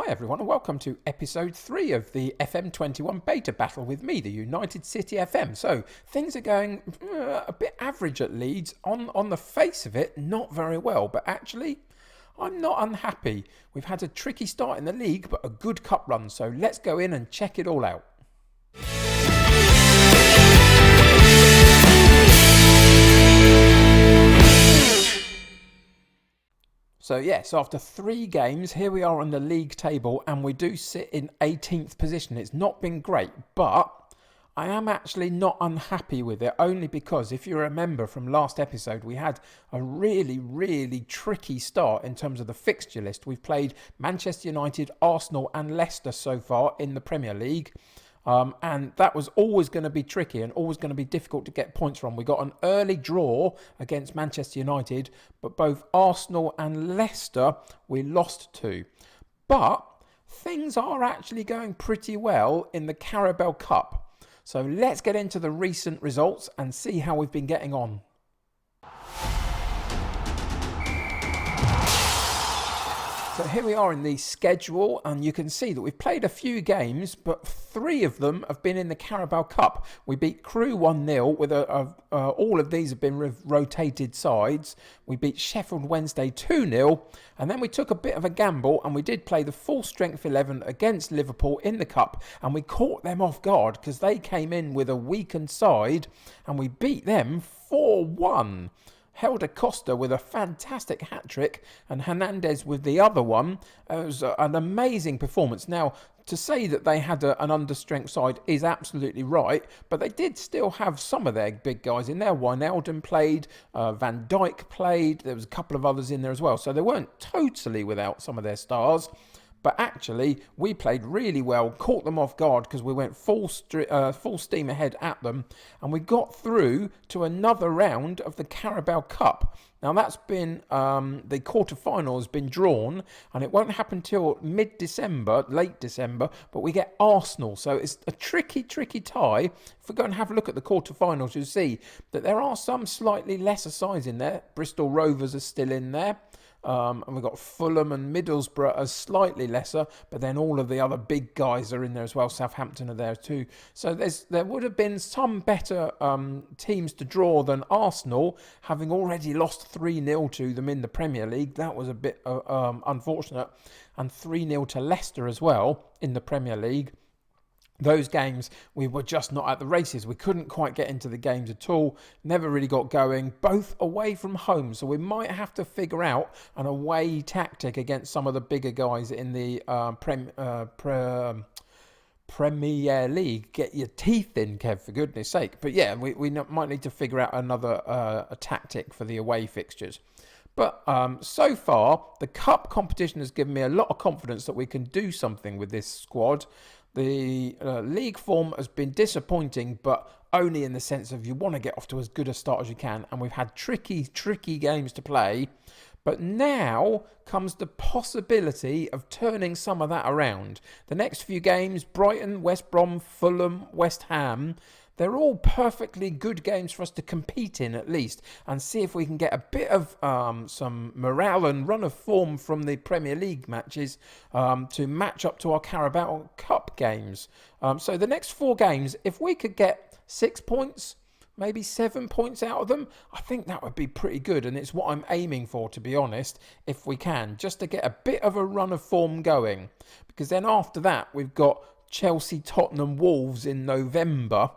Hi everyone and welcome to episode 3 of the FM21 Beta Battle with me, the United City FM. So things are going a bit average at Leeds. On the face of it, not very well, but actually I'm not unhappy. We've had a tricky start in the league, but a good cup run. So let's go in and check it all out. So yes, after 3 games, here we are on the league table and we do sit in 18th position. It's not been great, but I am actually not unhappy with it, only because if you remember from last episode, we had a really tricky start in terms of the fixture list. We've played Manchester United, Arsenal and Leicester so far in the Premier League. And that was always going to be tricky and always going to be difficult to get points from. We got an early draw against Manchester United, but both Arsenal and Leicester we lost to. But things are actually going pretty well in the Carabao Cup. So let's get into the recent results and see how we've been getting on. So here we are in the schedule, and you can see that we've played a few games, but 3 of them have been in the Carabao Cup. We beat Crewe 1-0, with all of these have been rotated sides. We beat Sheffield Wednesday 2-0, and then we took a bit of a gamble, and we did play the full strength 11 against Liverpool in the Cup, and we caught them off guard because they came in with a weakened side, and we beat them 4-1. Helder Costa with a fantastic hat-trick and Hernandez with the other one. It was an amazing performance. Now, to say that they had an understrength side is absolutely right, but they did still have some of their big guys in there. Wijnaldum played, Van Dijk played, there was a couple of others in there as well. So they weren't totally without some of their stars. But actually, we played really well, caught them off guard because we went full steam ahead at them. And we got through to another round of the Carabao Cup. Now, that's been, the quarter-final has been drawn. And it won't happen till mid-December, late December. But we get Arsenal. So it's a tricky tie. If we go and have a look at the quarter-finals, you'll see that there are some slightly lesser sides in there. Bristol Rovers are still in there. And we've got Fulham and Middlesbrough as slightly lesser, but then all of the other big guys are in there as well. Southampton are there too. So there would have been some better teams to draw than Arsenal, having already lost 3-0 to them in the Premier League. That was a bit unfortunate. And 3-0 to Leicester as well in the Premier League. Those games, we were just not at the races. We couldn't quite get into the games at all. Never really got going, both away from home. So we might have to figure out an away tactic against some of the bigger guys in the Premier League. Get your teeth in, Kev, for goodness sake. But yeah, we might need to figure out another a tactic for the away fixtures. But so far, the cup competition has given me a lot of confidence that we can do something with this squad. The league form has been disappointing, but only in the sense of you want to get off to as good a start as you can. And we've had tricky games to play. But now comes the possibility of turning some of that around. The next few games, Brighton, West Brom, Fulham, West Ham, they're all perfectly good games for us to compete in at least and see if we can get a bit of some morale and run of form from the Premier League matches to match up to our Carabao Cup games. So the next 4 games, if we could get 6 points, maybe 7 points out of them, I think that would be pretty good. And it's what I'm aiming for, to be honest, if we can, just to get a bit of a run of form going. Because then after that, we've got Chelsea, Tottenham, Wolves in November.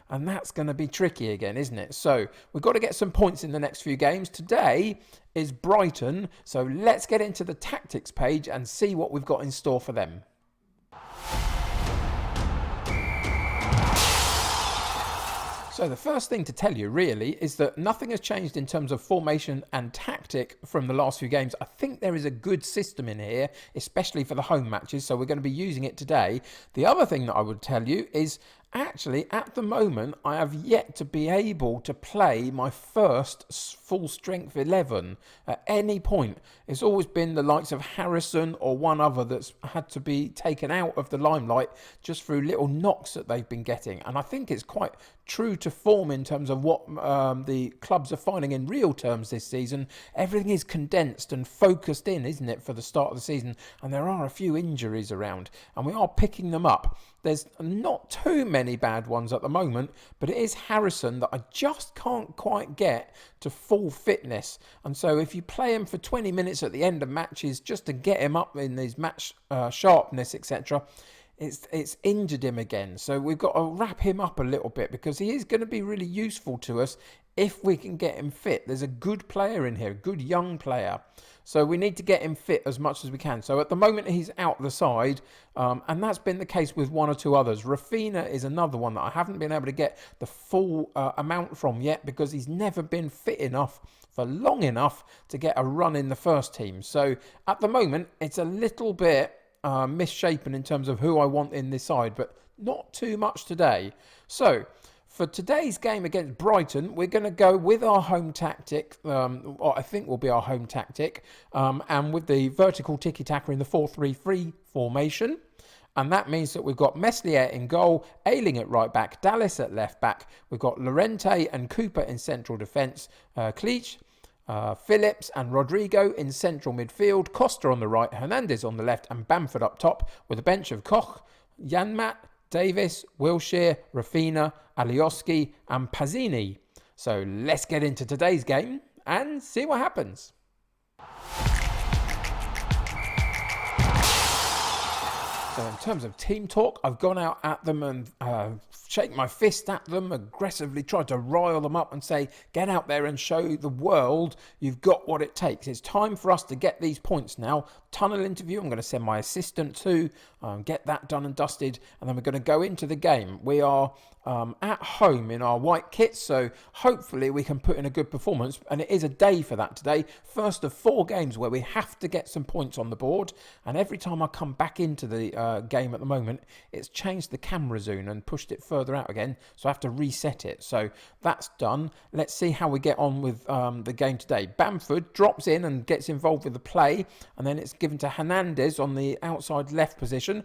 And that's going to be tricky again, isn't it? So we've got to get some points in the next few games. Today is Brighton. So let's get into the tactics page and see what we've got in store for them. So the first thing to tell you really is that nothing has changed in terms of formation and tactic from the last few games. I think there is a good system in here, especially for the home matches. So we're going to be using it today. The other thing that I would tell you is actually at the moment I have yet to be able to play my first full strength 11 at any point. It's always been the likes of Harrison or one other that's had to be taken out of the limelight just through little knocks that they've been getting. And I think it's quite true to form in terms of what the clubs are finding in real terms this season. Everything is condensed and focused in, isn't it, for the start of the season? And there are a few injuries around, and we are picking them up. There's not too many bad ones at the moment, but it is Harrison that I just can't quite get to full fitness. And so if you play him for 20 minutes at the end of matches just to get him up in his match sharpness, etc., it's injured him again. So we've got to wrap him up a little bit, because he is going to be really useful to us if we can get him fit. There's a good player in here, a good young player. So we need to get him fit as much as we can. So at the moment he's out the side, and that's been the case with one or two others. Rafina is another one that I haven't been able to get the full amount from yet, because he's never been fit enough for long enough to get a run in the first team. So at the moment it's a little bit misshapen in terms of who I want in this side, but not too much today. So for today's game against Brighton, we're going to go with our home tactic, what I think will be our home tactic, and with the vertical tiki-taka in the 4-3-3 formation. And that means that we've got Meslier in goal, Ayling at right back, Dallas at left back. We've got Llorente and Cooper in central defence, Cleach, Phillips and Rodrigo in central midfield, Costa on the right, Hernandez on the left, and Bamford up top, with a bench of Koch, Janmat, Davis, Wilshere, Rafina, Alioski and Pazzini. So let's get into today's game and see what happens. So in terms of team talk, I've gone out at them and shake my fist at them, aggressively tried to rile them up and say, get out there and show the world you've got what it takes. It's time for us to get these points now. Tunnel interview, I'm going to send my assistant to, get that done and dusted, and then we're going to go into the game. We are at home in our white kits, so hopefully we can put in a good performance, and it is a day for that today. First of 4 games where we have to get some points on the board, and every time I come back into the game at the moment, it's changed the camera zoom and pushed it further out again, so I have to reset it. So that's done. Let's see how we get on with the game today. Bamford drops in and gets involved with the play, and then it's given to Hernandez on the outside left position.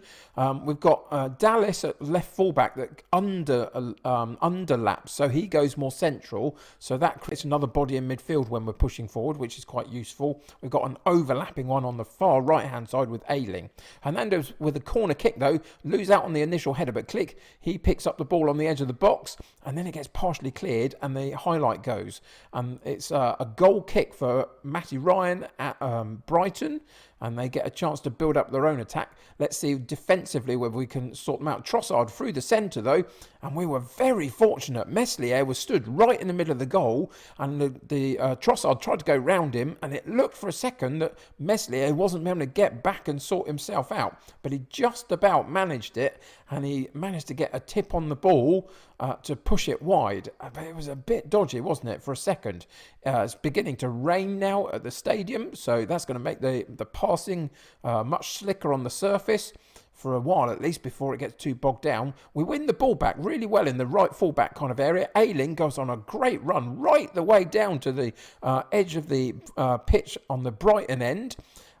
We've got Dallas at left fullback that underlaps, so he goes more central, so that creates another body in midfield when we're pushing forward, which is quite useful. We've got an overlapping one on the far right hand side with Ayling. Hernandez with a corner kick though, lose out on the initial header, but Click, he picks up the ball on the edge of the box, and then it gets partially cleared and the highlight goes, and it's a goal kick for Matty Ryan at Brighton, and they get a chance to build up their own attack. Let's see defensively whether we can sort them out. Trossard through the centre though, and we were very fortunate. Meslier was stood right in the middle of the goal, and the Trossard tried to go round him, and it looked for a second that Meslier wasn't able to get back and sort himself out, but he just about managed it, and he managed to get a tip on the ball to push it wide. But it was a bit dodgy, wasn't it, for a second? It's beginning to rain now at the stadium, so that's going to make the passing much slicker on the surface for a while at least, before it gets too bogged down. We win the ball back really well in the right fullback kind of area. Ayling goes on a great run right the way down to the edge of the pitch on the Brighton end,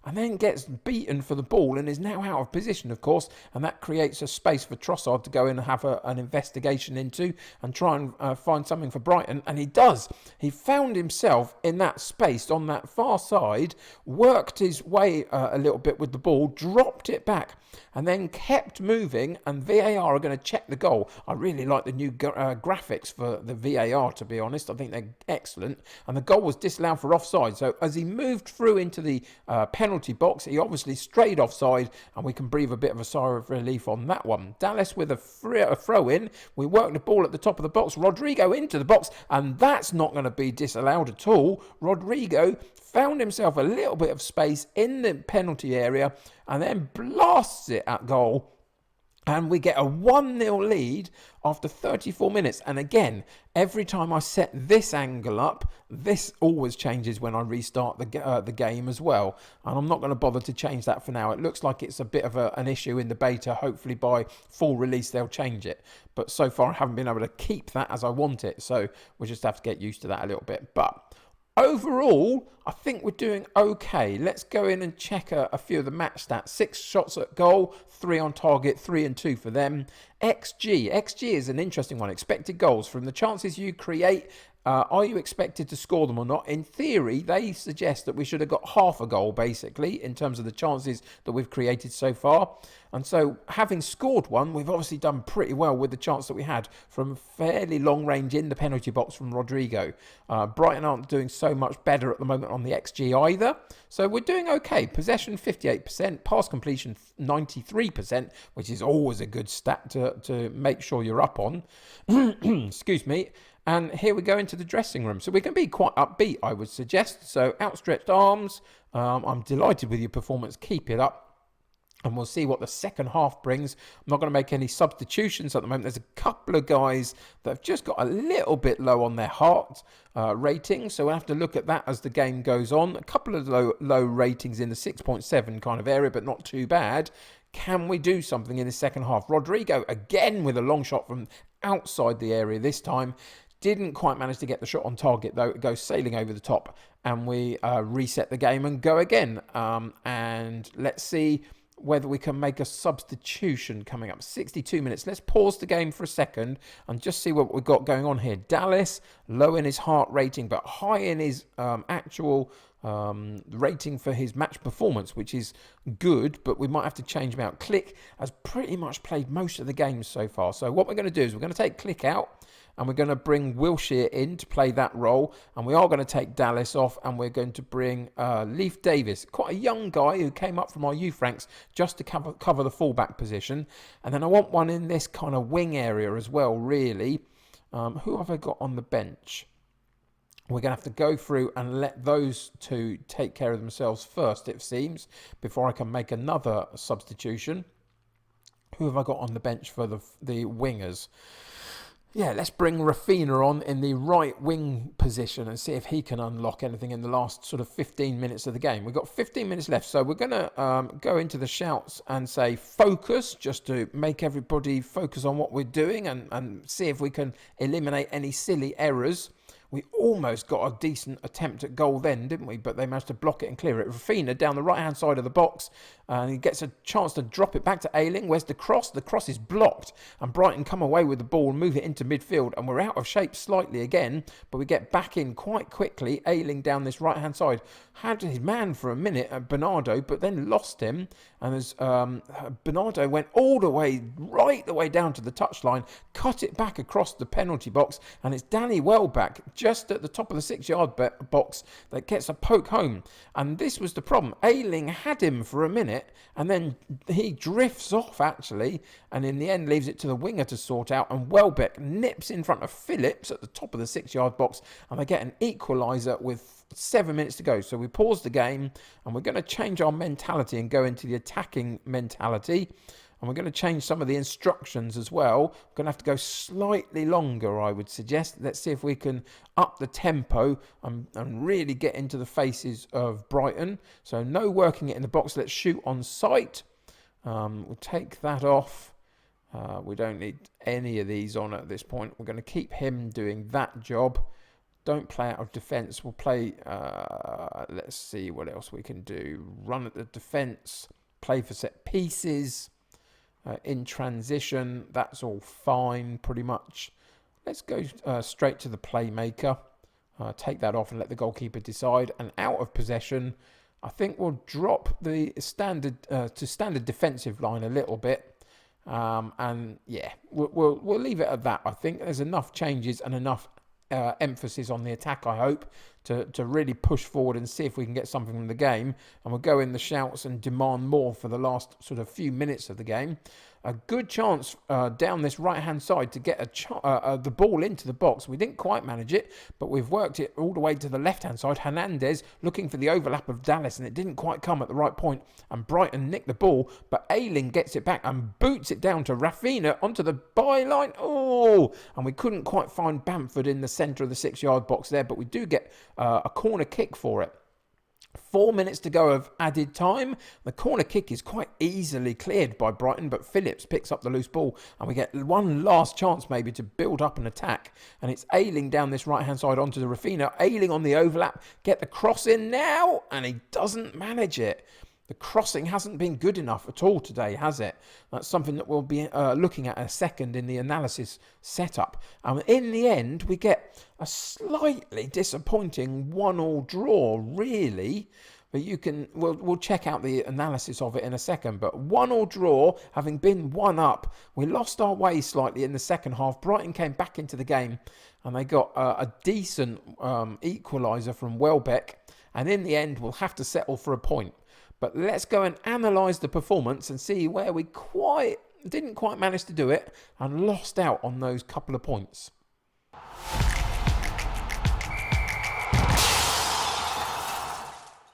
and then gets beaten for the ball and is now out of position, of course, and that creates a space for Trossard to go in and have an investigation into and try and find something for Brighton, and he does. He found himself in that space on that far side, worked his way a little bit with the ball, dropped it back, and then kept moving, and VAR are going to check the goal. I really like the new graphics for the VAR, to be honest. I think they're excellent, and the goal was disallowed for offside. So as he moved through into the penalty box, he obviously strayed offside, and we can breathe a bit of a sigh of relief on that one. Dallas with a throw in. We work the ball at the top of the box. Rodrigo into the box, and that's not going to be disallowed at all. Rodrigo found himself a little bit of space in the penalty area and then blasts it at goal. And we get a 1-0 lead after 34 minutes. And again, every time I set this angle up, this always changes when I restart the game as well. And I'm not going to bother to change that for now. It looks like it's a bit of an issue in the beta. Hopefully by full release they'll change it. But so far I haven't been able to keep that as I want it. So we'll just have to get used to that a little bit. But overall, I think we're doing okay. Let's go in and check a few of the match stats. 6 shots at goal, 3 on target, 3 and 2 for them. XG is an interesting one. Expected goals from the chances you create. Are you expected to score them or not? In theory, they suggest that we should have got half a goal, basically, in terms of the chances that we've created so far. And so, having scored one, we've obviously done pretty well with the chance that we had from fairly long range in the penalty box from Rodrigo. Brighton aren't doing so much better at the moment on the XG either. So, we're doing okay. Possession 58%, pass completion 93%, which is always a good stat to make sure you're up on. Excuse me. And here we go into the dressing room. So we can be quite upbeat, I would suggest. So outstretched arms. I'm delighted with your performance. Keep it up. And we'll see what the second half brings. I'm not going to make any substitutions at the moment. There's a couple of guys that have just got a little bit low on their heart rating. So we'll have to look at that as the game goes on. A couple of low ratings in the 6.7 kind of area, but not too bad. Can we do something in the second half? Rodrigo, again, with a long shot from outside the area this time. Didn't quite manage to get the shot on target, though. It goes sailing over the top, and we reset the game and go again. And let's see whether we can make a substitution coming up. 62 minutes. Let's pause the game for a second and just see what we've got going on here. Dallas, low in his heart rating, but high in his actual rating for his match performance, which is good, but we might have to change him out. Click has pretty much played most of the games so far. So what we're going to do is we're going to take Click out, and we're going to bring Wilshere in to play that role. And we are going to take Dallas off, and we're going to bring Leif Davis, quite a young guy who came up from our youth ranks just to cover the fullback position. And then I want one in this kind of wing area as well, really. Who have I got on the bench? We're going to have to go through and let those two take care of themselves first, it seems, before I can make another substitution. Who have I got on the bench for the wingers? Yeah, let's bring Rafinha on in the right wing position and see if he can unlock anything in the last sort of 15 minutes of the game. We've got 15 minutes left, so we're going to go into the shouts and say focus, just to make everybody focus on what we're doing and see if we can eliminate any silly errors. We almost got a decent attempt at goal then, didn't we? But they managed to block it and clear it. Rafinha down the right-hand side of the box. And he gets a chance to drop it back to Ayling. Where's the cross? The cross is blocked. And Brighton come away with the ball and move it into midfield. And we're out of shape slightly again. But we get back in quite quickly. Ayling down this right-hand side. Had his man for a minute, Bernardo, but then lost him. And as Bernardo went all the way, right the way down to the touchline, cut it back across the penalty box. And it's Danny Welbeck just at the top of the 6-yard box that gets a poke home. And this was the problem. Ayling had him for a minute, and then he drifts off, actually, and in the end leaves it to the winger to sort out. And Welbeck nips in front of Phillips at the top of the 6-yard box, and they get an equaliser with 7 minutes to go. So we pause the game, and we're going to change our mentality and go into the attacking mentality. And we're going to change some of the instructions as well. We're going to have to go slightly longer, I would suggest. Let's see if we can up the tempo and really get into the faces of Brighton. So no working it in the box. Let's shoot on sight. We'll take that off. We don't need any of these on at this point. We're going to keep him doing that job. Don't play out of defence. We'll play, let's see what else we can do. Run at the defence. Play for set pieces. In transition, that's all fine, pretty much. Let's go straight to the playmaker. Take that off and let the goalkeeper decide. And out of possession, I think we'll drop the standard defensive line a little bit. And yeah, we'll leave it at that. I think there's enough changes and enough emphasis on the attack, I hope, to really push forward and see if we can get something from the game. And we'll go in the shouts and demand more for the last sort of few minutes of the game. A good chance down this right-hand side to get the ball into the box. We didn't quite manage it, but we've worked it all the way to the left-hand side. Hernandez looking for the overlap of Dallas, and it didn't quite come at the right point. And Brighton nicked the ball, but Ayling gets it back and boots it down to Rafinha onto the byline. Oh! And we couldn't quite find Bamford in the centre of the 6-yard box there, but we do get a corner kick for it. 4 minutes to go of added time. The corner kick is quite easily cleared by Brighton, but Phillips picks up the loose ball, and we get one last chance maybe to build up an attack. And it's Ayling down this right-hand side onto the Rafinha. Ayling on the overlap. Get the cross in now, and he doesn't manage it. The crossing hasn't been good enough at all today, has it? That's something that we'll be looking at in a second in the analysis setup. In the end, we get a slightly disappointing 1-1 draw, really. But we'll check out the analysis of it in a second. But 1-1 draw, having been 1-up, we lost our way slightly in the second half. Brighton came back into the game and they got a decent equaliser from Welbeck. And in the end, we'll have to settle for a point. But let's go and analyse the performance and see where we didn't quite manage to do it and lost out on those couple of points.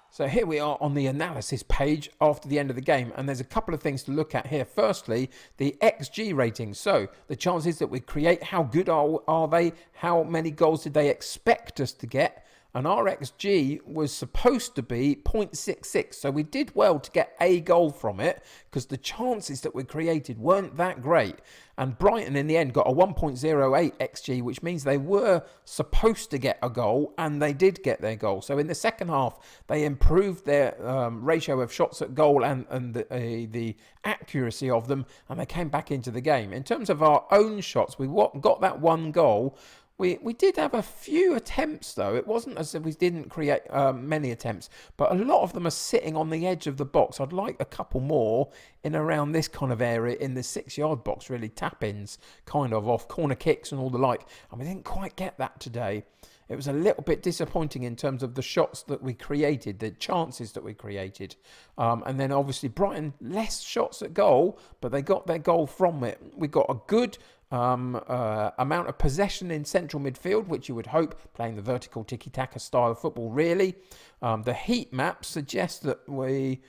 So here we are on the analysis page after the end of the game, and there's a couple of things to look at here. Firstly, the XG rating. So the chances that we create, how good are they? How many goals did they expect us to get? And our XG was supposed to be 0.66. So we did well to get a goal from it because the chances that we created weren't that great. And Brighton in the end got a 1.08 XG, which means they were supposed to get a goal and they did get their goal. So in the second half, they improved their ratio of shots at goal and the accuracy of them, and they came back into the game. In terms of our own shots, we got that one goal. We did have a few attempts, though. It wasn't as if we didn't create many attempts, but a lot of them are sitting on the edge of the box. I'd like a couple more in around this kind of area in the 6-yard box, really tap-ins, kind of off corner kicks and all the like. And we didn't quite get that today. It was a little bit disappointing in terms of the shots that we created, the chances that we created. And then obviously Brighton, less shots at goal, but they got their goal from it. We got a good amount of possession in central midfield, which you would hope, playing the vertical tiki-taka style of football, really. The heat map suggests that we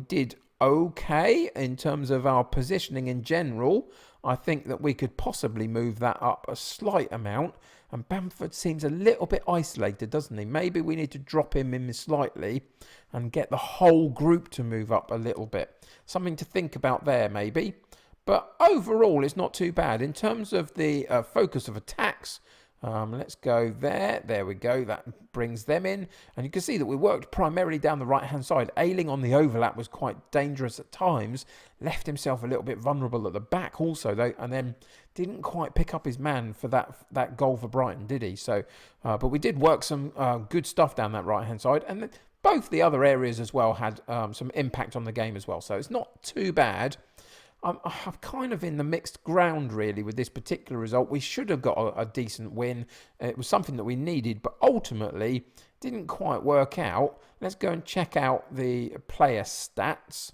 did okay in terms of our positioning in general. I think that we could possibly move that up a slight amount. And Bamford seems a little bit isolated, doesn't he? Maybe we need to drop him in slightly and get the whole group to move up a little bit. Something to think about there, maybe. But overall, it's not too bad. In terms of the focus of attacks, let's go there. There we go. That brings them in. And you can see that we worked primarily down the right-hand side. Ayling on the overlap was quite dangerous at times. Left himself a little bit vulnerable at the back also, though. And then didn't quite pick up his man for that goal for Brighton, did he? So, but we did work some good stuff down that right-hand side. And both the other areas as well had some impact on the game as well. So it's not too bad. I'm kind of in the mixed ground, really, with this particular result. We should have got a decent win. It was something that we needed, but ultimately didn't quite work out. Let's go and check out the player stats.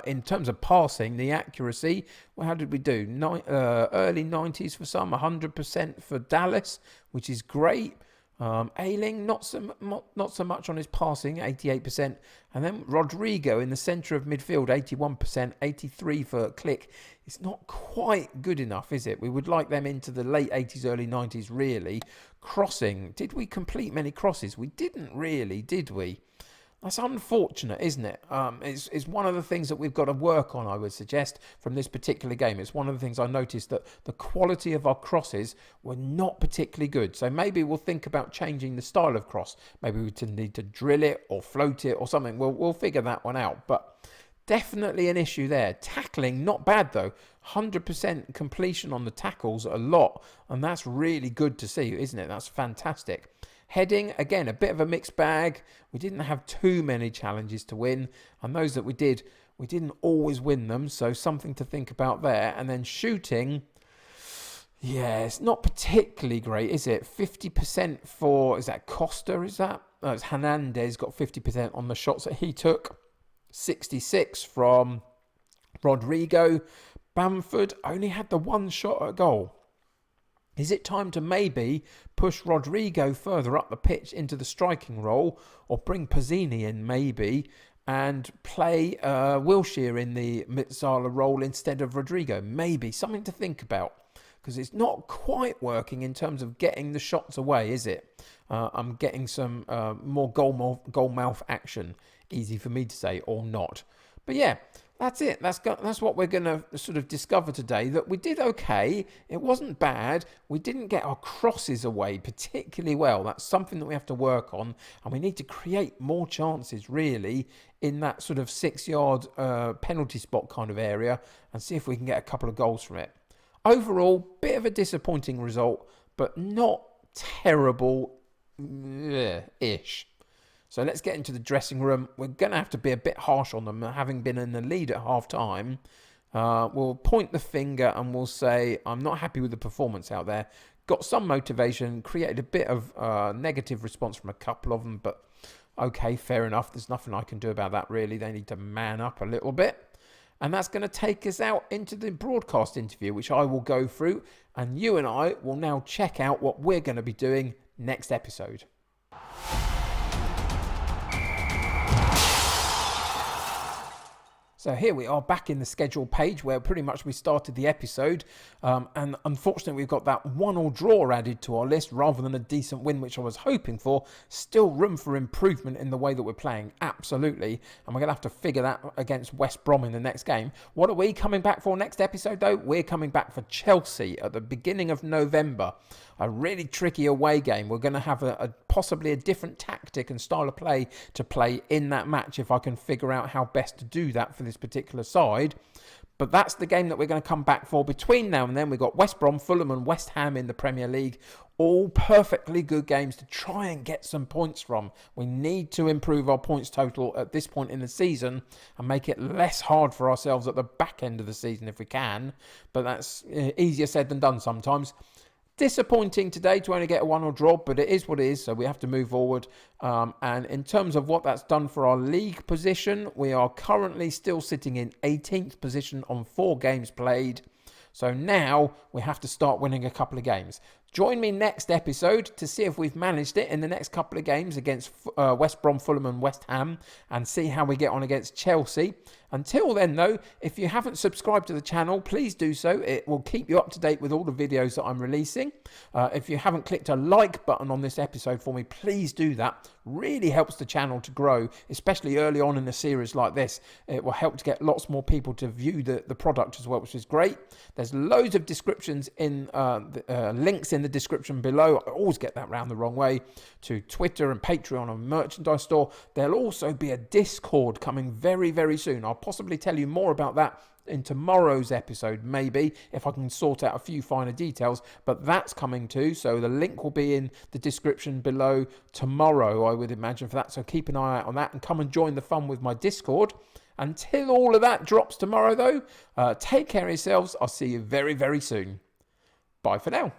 In terms of passing, the accuracy, well, how did we do? Early 90s for some, 100% for Dallas, which is great. Ayling, not so much on his passing, 88%. And then Rodrigo in the centre of midfield, 81%, 83% for Click. It's not quite good enough, is it? We would like them into the late 80s, early 90s, really. Crossing, did we complete many crosses? We didn't really, did we? That's unfortunate, isn't it? It's one of the things that we've got to work on, I would suggest, from this particular game. It's one of the things I noticed, that the quality of our crosses were not particularly good. So maybe we'll think about changing the style of cross. Maybe we need to drill it or float it or something. We'll figure that one out. But definitely an issue there. Tackling, not bad though. 100% completion on the tackles, a lot. And that's really good to see, isn't it? That's fantastic. Heading, again, a bit of a mixed bag. We didn't have too many challenges to win. And those that we did, we didn't always win them. So something to think about there. And then shooting, yeah, it's not particularly great, is it? 50% for, is that Costa, is that? No, it's Hernandez, got 50% on the shots that he took. 66 from Rodrigo. Bamford only had the one shot at goal. Is it time to maybe push Rodrigo further up the pitch into the striking role, or bring Pizzini in maybe and play Wilshere in the Mitsala role instead of Rodrigo? Maybe. Something to think about, because it's not quite working in terms of getting the shots away, is it? I'm getting some more goal mouth action. Easy for me to say, or not. But yeah, That's it. That's what we're going to sort of discover today, that we did okay. It wasn't bad. We didn't get our crosses away particularly well. That's something that we have to work on, and we need to create more chances, really, in that sort of 6-yard penalty spot kind of area, and see if we can get a couple of goals from it. Overall, bit of a disappointing result, but not terrible-ish. So let's get into the dressing room. We're going to have to be a bit harsh on them, having been in the lead at half-time. We'll point the finger and we'll say, I'm not happy with the performance out there. Got some motivation, created a bit of negative response from a couple of them, but okay, fair enough. There's nothing I can do about that, really. They need to man up a little bit. And that's going to take us out into the broadcast interview, which I will go through. And you and I will now check out what we're going to be doing next episode. So here we are back in the schedule page where pretty much we started the episode, and unfortunately we've got that 1-1 draw added to our list rather than a decent win, which I was hoping for. Still room for improvement in the way that we're playing, absolutely, and we're going to have to figure that against West Brom in the next game. What are we coming back for next episode though? We're coming back for Chelsea at the beginning of November. A really tricky away game. We're going to have possibly a different tactic and style of play to play in that match if I can figure out how best to do that for this particular side. But that's the game that we're going to come back for. Between now and then, we've got West Brom, Fulham and West Ham in the Premier League. All perfectly good games to try and get some points from. We need to improve our points total at this point in the season and make it less hard for ourselves at the back end of the season if we can. But that's easier said than done sometimes. Disappointing today to only get a 1-1 draw, but it is what it is, so we have to move forward. And in terms of what that's done for our league position, we are currently still sitting in 18th position on 4 games played. So now we have to start winning a couple of games. Join me next episode to see if we've managed it in the next couple of games against West Brom, Fulham and West Ham, and see how we get on against Chelsea. Until then, though, if you haven't subscribed to the channel, please do so. It will keep you up to date with all the videos that I'm releasing. If you haven't clicked a like button on this episode for me, please do that. Really helps the channel to grow, especially early on in a series like this. It will help to get lots more people to view the product as well, which is great. There's loads of descriptions in links in the description below. I always get that round the wrong way, to Twitter and Patreon and merchandise store. There'll also be a Discord coming very, very soon. I'll possibly tell you more about that in tomorrow's episode, maybe, if I can sort out a few finer details, but that's coming too, so the link will be in the description below tomorrow, I would imagine, for that, so keep an eye out on that and come and join the fun with my Discord. Until all of that drops tomorrow though, take care of yourselves. I'll see you very, very soon. Bye for now.